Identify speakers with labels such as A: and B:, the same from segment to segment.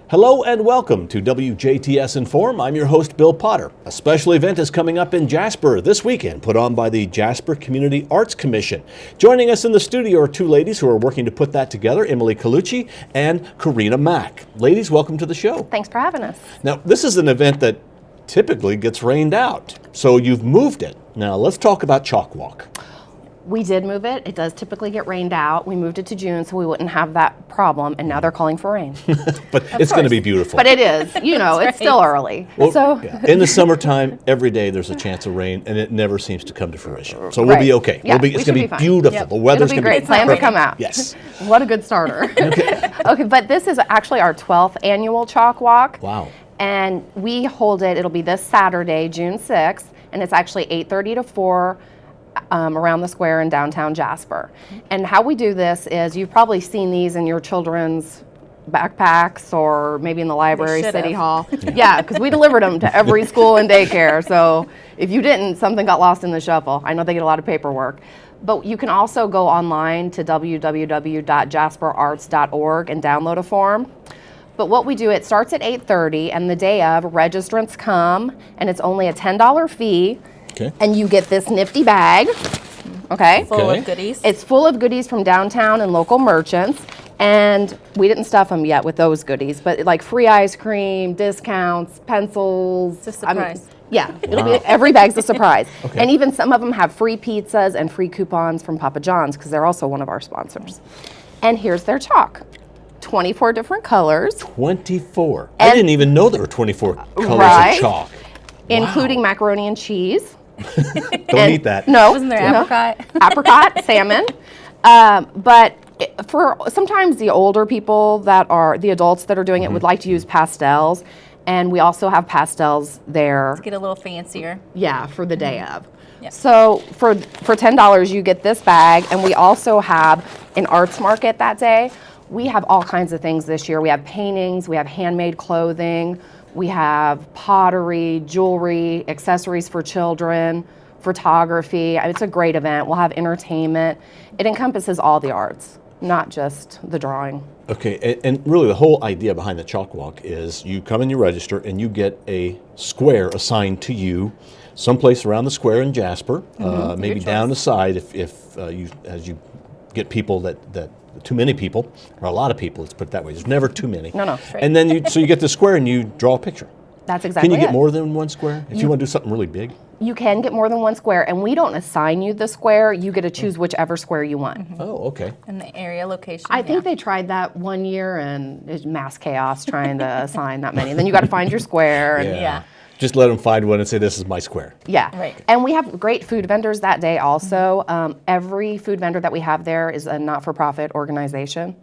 A: Hello and welcome to WJTS in.form. I'm your host, Bill Potter. A special event is coming up in Jasper this weekend, put on by the Jasper Community Arts Commission. Joining us in the studio are two ladies who are working to put that together, Emily Colucci and Corina Mack. Ladies, welcome to the show.
B: Thanks for having us.
A: Now, this is an event that typically gets rained out, so you've moved it. Now, let's talk about Chalk Walk.
B: We did move it. It does typically get rained out. We moved it to June so we wouldn't have that problem, and now they're calling for rain.
A: But it's going to be beautiful.
B: But it is, you know, it's still early.
A: Well,
B: so
A: yeah. In the summertime, every day there's a chance of rain, and it never seems to come to fruition. So we'll be okay.
B: Yeah,
A: it's going to be beautiful.
B: Yep.
A: The weather's
B: going
A: to be
B: great. Plan to come out.
A: Yes.
B: What a good starter. Okay, but this is actually our 12th annual Chalk Walk.
A: Wow.
B: And we hold it, it'll be this Saturday, June 6th, and it's actually 8:30 to 4 around the square in downtown Jasper. And how we do this is, you've probably seen these in your children's backpacks or maybe in the library, City Hall. Yeah, because we delivered them to every school and daycare. So if you didn't, something got lost in the shuffle. I know they get a lot of paperwork. But you can also go online to www.jasperarts.org and download a form. But what we do, it starts at 8:30, and the day of, registrants come, and it's only a $10 fee.
A: Okay.
B: And you get this nifty bag, okay?
C: Full of goodies.
B: It's full of goodies from downtown and local merchants, and we didn't stuff them yet with those goodies, but like free ice cream, discounts, pencils.
C: It's a surprise.
B: Yeah, it'll be, every bag's a surprise.
A: Okay.
B: And even some of them have free pizzas and free coupons from Papa John's, because they're also one of our sponsors. And here's their chalk. 24 different colors.
A: 24. I didn't even know there were 24 colors of chalk.
B: Including macaroni and cheese.
A: Don't eat that.
B: No.
C: Wasn't there apricot?
B: Apricot, salmon. But for sometimes the older people that are, the adults that are doing it would like to use pastels. And we also have pastels there.
C: Let's get a little fancier.
B: Yeah, for the day of.
C: Yep.
B: So for $10 you get this bag, and we also have an arts market that day. We have all kinds of things this year. We have paintings, we have handmade clothing, we have pottery, jewelry, accessories for children, photography. It's a great event. We'll have entertainment. It encompasses all the arts, not just the drawing.
A: Okay, and really the whole idea behind the Chalk Walk is you come and you register and you get a square assigned to you someplace around the square in Jasper, maybe down the side if as you get people that too many people, or a lot of people, let's put it that way. There's never too many.
B: No.
A: And then you get the square and you draw a picture.
B: That's exactly it.
A: Can you get more than one square? If you want to do something really big?
B: You can get more than one square, and we don't assign you the square. You get to choose whichever square you want.
A: Oh, okay.
C: And the area location.
B: I think they tried that one year, and it's mass chaos trying to assign that many. Then you got to find your square. And
C: Yeah.
A: Just let them find one and say, this is my square.
B: Yeah.
C: Right.
B: And we have great food vendors that day also. Every food vendor that we have there is a not-for-profit organization.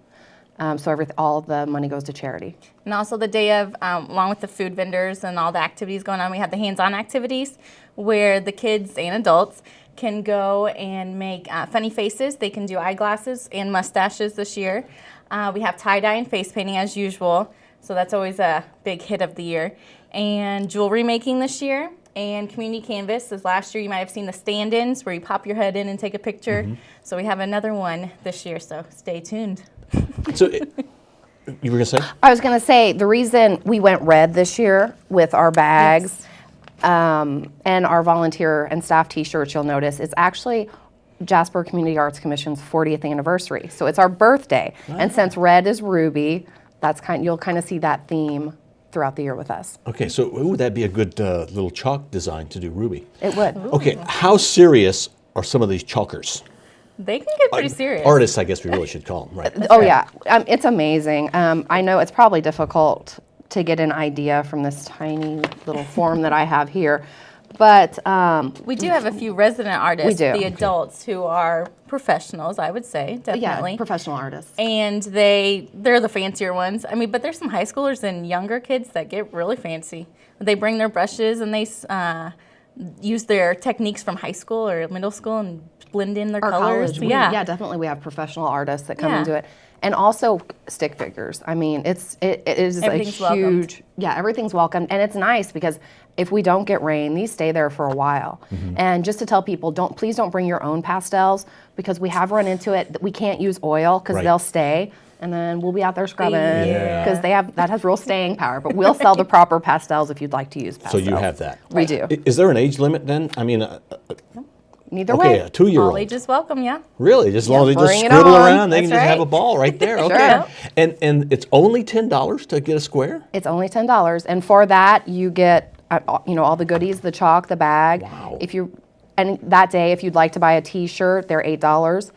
B: So all the money goes to charity.
C: And also the day of, along with the food vendors and all the activities going on, we have the hands-on activities where the kids and adults can go and make funny faces. They can do eyeglasses and mustaches this year. We have tie-dye and face painting as usual. So that's always a big hit of the year. And jewelry making this year. And community canvas. As last year, you might have seen the stand-ins where you pop your head in and take a picture. So we have another one this year, so stay tuned.
A: So, you were going to say?
B: I was going to say, the reason we went red this year with our bags and our volunteer and staff t-shirts, you'll notice, is actually Jasper Community Arts Commission's 40th anniversary. So it's our birthday. And since red is ruby, you'll kind of see that theme throughout the year with us.
A: Okay, so would that be a good little chalk design to do ruby?
B: It would.
A: Okay, how serious are some of these chalkers?
C: They can get pretty serious.
A: Artists, I guess we really should call them, right?
B: Yeah, it's amazing. I know it's probably difficult to get an idea from this tiny little form that I have here, but
C: we do have a few resident artists,
B: We do.
C: the adults who are professionals, I would say, definitely.
B: yeah, professional artists.
C: And they're the fancier ones. I mean, but there's some high schoolers and younger kids that get really fancy. They bring their brushes and they use their techniques from high school or middle school and blend in their colors.
B: College. Yeah, definitely. We have professional artists that come and do it, and also stick figures. I mean, it is a huge.
C: Welcomed.
B: Yeah, everything's welcome, and it's nice because if we don't get rain, these stay there for a while. And just to tell people, please don't bring your own pastels, because we have run into it that we can't use oil because they'll stay. and then we'll be out there scrubbing
A: Yeah.
B: because that has real staying power. But we'll sell the proper pastels if you'd like to use
A: So
B: pastels.
A: you have that.
B: We do.
A: Is there an age limit then? I mean,
B: Neither
A: okay,
B: way.
A: a 2-year-old.
C: All ages welcome, yeah.
A: Really? Just as long as they just
B: bring it
A: scribble
B: on.
A: around, they can
C: That's
A: just have a
C: right.
A: ball right there. Okay.
B: Sure.
A: And it's only $10 to get a square?
B: It's only $10, and for that you get all the goodies, the chalk, the bag.
A: Wow.
B: And that day, if you'd like to buy a T-shirt, they're $8,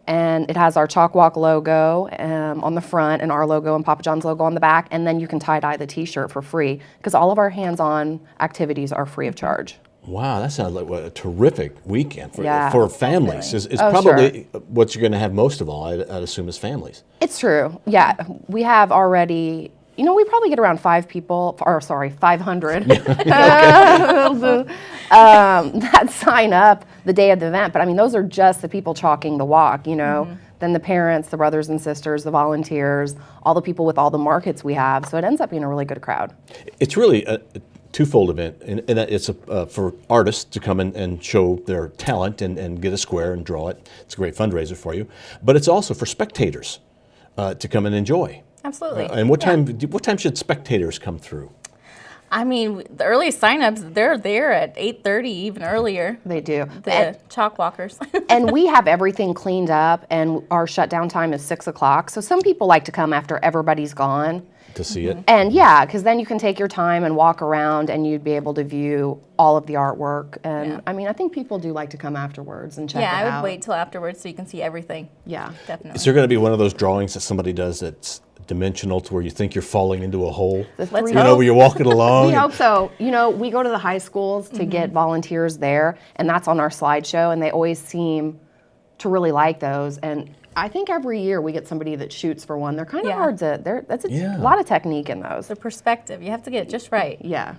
B: and it has our Chalk Walk logo on the front and our logo and Papa John's logo on the back, and then you can tie-dye the T-shirt for free because all of our hands-on activities are free of charge.
A: Wow, that sounds like a terrific weekend for,
B: Yeah.
A: for families. It's
B: Oh,
A: probably what you're going to have most of all, I'd assume, is families.
B: It's true. Yeah, we have already. We probably get around 500 that sign up the day of the event. But I mean, those are just the people chalking the walk, Then the parents, the brothers and sisters, the volunteers, all the people with all the markets we have. So it ends up being a really good crowd.
A: It's really a twofold event, and it's for artists to come in and show their talent and get a square and draw it. It's a great fundraiser for you. But it's also for spectators to come and enjoy.
C: Absolutely.
A: And what time should spectators come through?
C: I mean, the earliest signups, they're there at 8:30, even earlier.
B: They do.
C: The chalk walkers.
B: And we have everything cleaned up, and our shutdown time is 6 o'clock. So some people like to come after everybody's gone.
A: To see it?
B: And yeah, because then you can take your time and walk around, and you'd be able to view all of the artwork. And
C: Yeah.
B: I mean, I think people do like to come afterwards and check
C: Yeah,
B: it
C: I
B: out.
C: would wait till afterwards so you can see everything.
B: Yeah.
C: Definitely.
A: Is there going to be one of those drawings that somebody does that's dimensional to where you think you're falling into a hole?
C: Let's
A: You know, where you're walking along.
B: We hope so. We go to the high schools to get volunteers there, and that's on our slideshow, and they always seem to really like those. And I think every year we get somebody that shoots for one. They're kind of
C: Yeah.
B: hard to, that's a
A: Yeah.
B: lot of technique in those.
C: The perspective, you have to get it just right.
B: Yeah.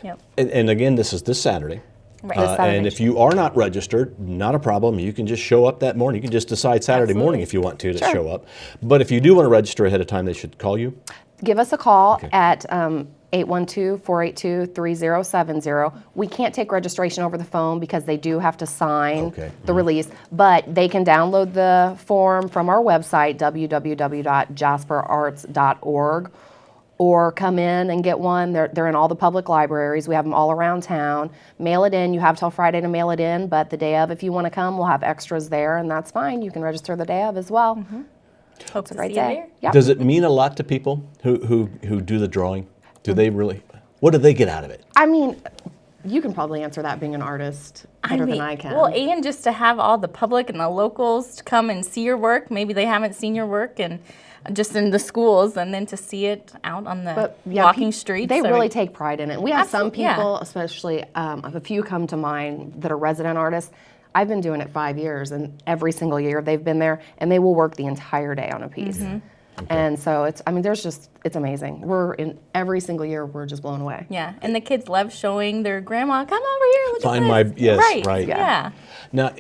C: Yep.
A: And again, this is this Saturday.
C: Right.
B: This Saturday.
A: And if you are not registered, not a problem. You can just show up that morning. You can just decide Saturday morning if you want to
B: Sure.
A: show up. But if you do want to register ahead of time, they should call you.
B: Give us a call at 812-482-3070. We can't take registration over the phone because they do have to sign the release, but they can download the form from our website, www.jasperarts.org, or come in and get one. They're in all the public libraries. We have them all around town. Mail it in. You have till Friday to mail it in, but the day of, if you want to come, we'll have extras there, and that's fine. You can register the day of as well.
C: Hope to
B: Great
C: see you
B: day.
C: there.
B: Yep.
A: Does it mean a lot to people who do the drawing? Do they really? What do they get out of it?
B: I mean, you can probably answer that being an artist better than I can.
C: Well, and just to have all the public and the locals to come and see your work. Maybe they haven't seen your work and just in the schools, and then to see it out on the walking streets.
B: They really take pride in it. We have some
C: Absolutely, yeah.
B: people, especially a few come to mind that are resident artists. I've been doing it 5 years, and every single year they've been there, and they will work the entire day on a piece. And so it's amazing. We're in every single year, we're just blown away.
C: Yeah, and the kids love showing their grandma, come over here, look
A: Find
C: at this.
A: my right.
C: Yeah.
A: Now,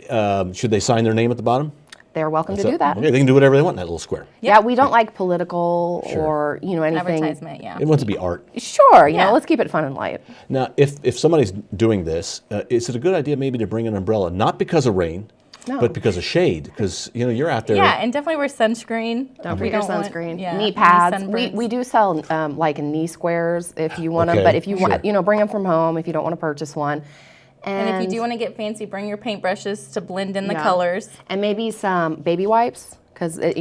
A: should they sign their name at the bottom?
B: They're welcome to do that.
A: Okay, they can do whatever they want in that little square.
B: Yeah, we don't like political or anything.
C: Advertisement, yeah.
A: It wants to be art.
B: Sure,
C: Yeah.
B: let's keep it fun and light.
A: Now, if somebody's doing this, is it a good idea maybe to bring an umbrella, not because of rain, but because of shade? Because you're out there.
C: Yeah, and definitely wear sunscreen.
B: Don't
C: We
B: forget your
C: want-
B: sunscreen.
C: yeah,
B: Knee
C: any
B: pads.
C: sunburns.
B: We do sell like knee squares if you want them,
A: Okay,
B: but if you want,
A: sure.
B: bring them from home if you don't want to purchase one.
C: And if you do want to get fancy, bring your paintbrushes to blend in the
B: Yeah.
C: colors.
B: And maybe some baby wipes, because the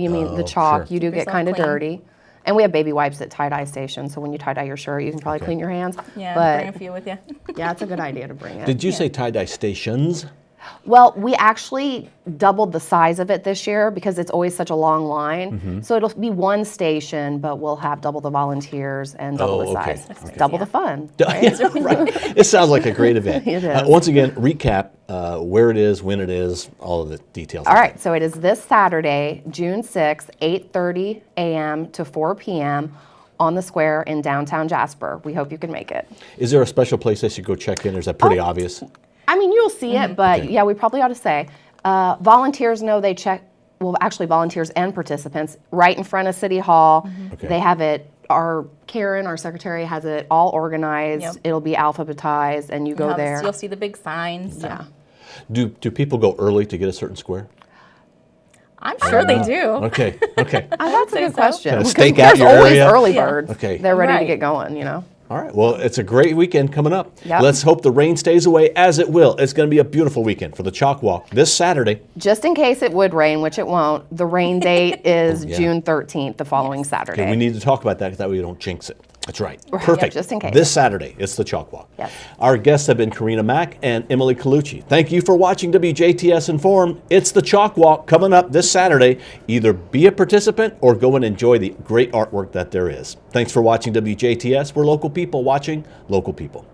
B: chalk,
A: sure.
B: you do
C: Keep
B: get
C: yourself
B: kind of
C: clean.
B: dirty. And we have baby wipes at tie-dye stations, so when you tie-dye your shirt, you can probably clean your hands.
C: Yeah,
B: but
C: bring a few with you.
B: yeah, it's a good idea to bring it.
A: Did you say tie-dye stations?
B: Well, we actually doubled the size of it this year because it's always such a long line. So it'll be one station, but we'll have double the volunteers and double the
A: okay,
B: size.
A: okay.
B: Double the fun.
A: Right. It sounds like a great event.
B: It is.
A: Once again, recap where it is, when it is, all of the details.
B: All right, so it is this Saturday, June 6th, 8:30 a.m. to 4 p.m. on the square in downtown Jasper. We hope you can make it.
A: Is there a special place they should go check in, or is that pretty obvious?
B: I mean, you'll see it, but
A: Okay.
B: yeah, we probably ought to say. Volunteers know they check, well, actually volunteers and participants, right in front of City Hall.
A: Okay.
B: They have it, Karen, our secretary, has it all organized.
C: Yep.
B: It'll be alphabetized, and you go there.
C: You'll see the big signs. So.
B: Yeah.
A: Do people go early to get a certain square?
C: I'm sure they do.
A: Okay, okay.
B: That's a good question.
A: Kinda
B: 'Cause
A: stake out
B: there's
A: your
B: always
A: area.
B: early birds.
A: Okay.
B: They're ready to
C: Right.
B: get going, you know.
A: All right, well, it's a great weekend coming up.
B: Yep.
A: Let's hope the rain stays away, as it will. It's going to be a beautiful weekend for the Chalk Walk this Saturday.
B: Just in case it would rain, which it won't, the rain date is
A: yeah.
B: June 13th, the following Saturday.
A: Okay, we need to talk about that because that way we don't jinx it. That's right.
B: Right, yeah,
A: Perfect.
B: just in case.
A: This Saturday, it's the Chalk Walk.
B: Yes.
A: Our guests have been Corina Mack and Emily Colucci. Thank you for watching WJTS in.form. It's the Chalk Walk coming up this Saturday. Either be a participant or go and enjoy the great artwork that there is. Thanks for watching WJTS. We're local people watching local people.